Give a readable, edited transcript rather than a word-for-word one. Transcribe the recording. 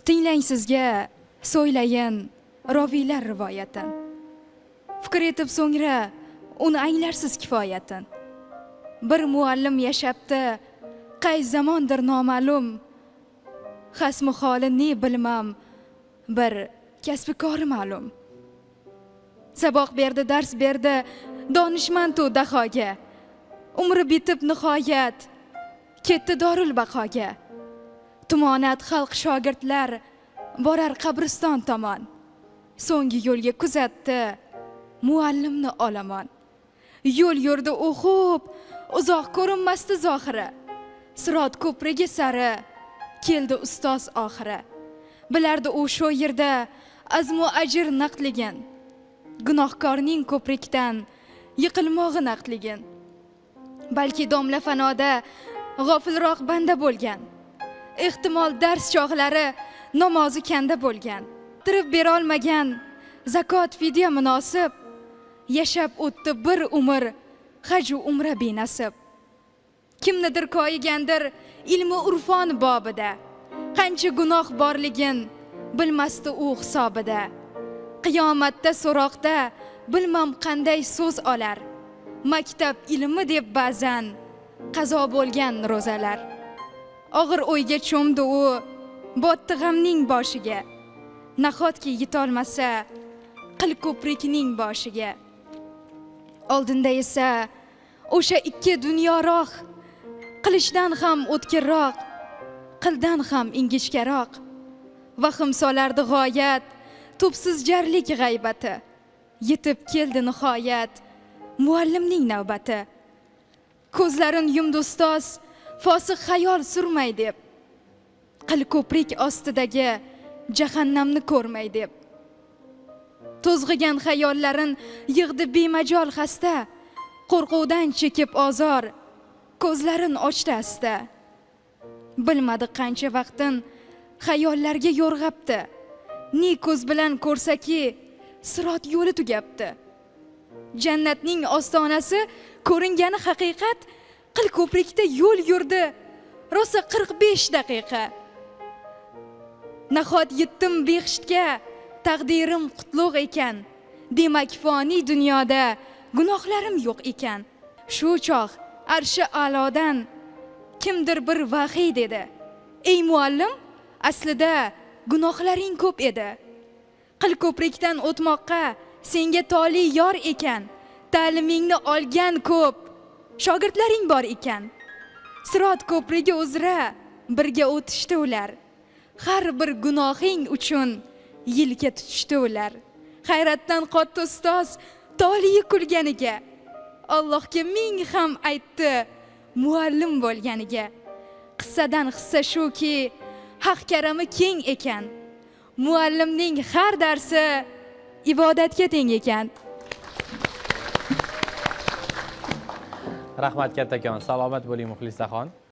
Tinglang sizga so'ylayin roviylar rivoyatin. Fikr etib so'ngra uni anglarsiz kifoyatin. Bir muallim yashapti, qay zamondir noma'lum. Xasmi holi ne bilmam, bir kasbi kori ma'lum. Saboq berdi, dars berdi, donishmand u dahoga. Umri bitib nihoyat, ketdi dorul baqoga. Tumonat xalq shogirdlar borar qabriston tomon. So'nggi yo'lga kuzatdi muallimni olomon. Yo'l yurdi u xo'p, uzoq ko'rinmasdi zohiri. Sirot ko'prigi sari keldi ustoz oxiri. Bilardi u shu yerda azmu ajr naqligin. Gunohkorning ko'prikdan yiqilmog'i naqligin. Balki domla fanoda g'ofilroq banda bo'lgan. Ehtimol dars chog'lari namozi kanda bo'lgan. Tirib bera olmagan zakot fidya munosib. Yashab o'tdi bir umr, haj u umra benasib. Kimnidir koyigandir ilmi urfon bobida. Qancha gunoh borligin bilmasdi u hisobida. Qiyomatda so'roqda bilmam qanday so'z olar. Maktab ilmi deb ba'zan qazo bo'lgan ro'zalar. Og'ir o'yga cho'mdi u, botdi g'amning boshiga. Nahotki yetolmasa qil ko'prikning boshiga. Oldinda esa o'sha ikki dunyoroq, qilishdan ham o'tkirroq, qildan ham ingichkaroq. Vahim solardi g'oyat, tubsiz jarlik g'aybati. Yetib keldi nihoyat muallimning navbati. Ko'zlarin yumdi ustoz, fosiq xayol surmay deb. Qil ko'prik ostidagi jahannamni ko'rmay deb. To'zg'igan xayollarin yig'di bemajol xasta. Qo'rquvdan chekib ozor, ko'zlarin ochdi asta. Bilmadi qancha vaqtin xayollarga yo'rg'abdi. Ne ko'z bilan ko'rsaki, sirot yo'li tugabdi. Jannatning ostonasi ko'ringani haqiqat, qil ko'prikda yo'l yurdi rosa 45 daqiqa. Nahot yetdim behishga, taqdirim qutlug' ekan. Demak foniy dunyoda gunohlarim yo'q ekan. Shu choq arshi a'lodan kimdir bir vahiy dedi. Ey muallim, aslida gunohlaring ko'p edi. Qil ko'prikdan o'tmoqqa senga toli yor ekan. Ta'limingni olgan ko'p shogirdlaring bor ekan. Sirot ko'prigi uzra birga o'tishdi ular. Har bir gunohing uchun yilga tutishdi ular. Hayratdan qotdi ustoz toli kulganiga. Allohga ming ham aytdi muallim bo'lganiga. Qissadan hissa shuki, haq karami keng ekan. Muallimning har darsi ibodatga teng ekan. Rahmat kattakon. Salomat bo'ling Muxlisaxon.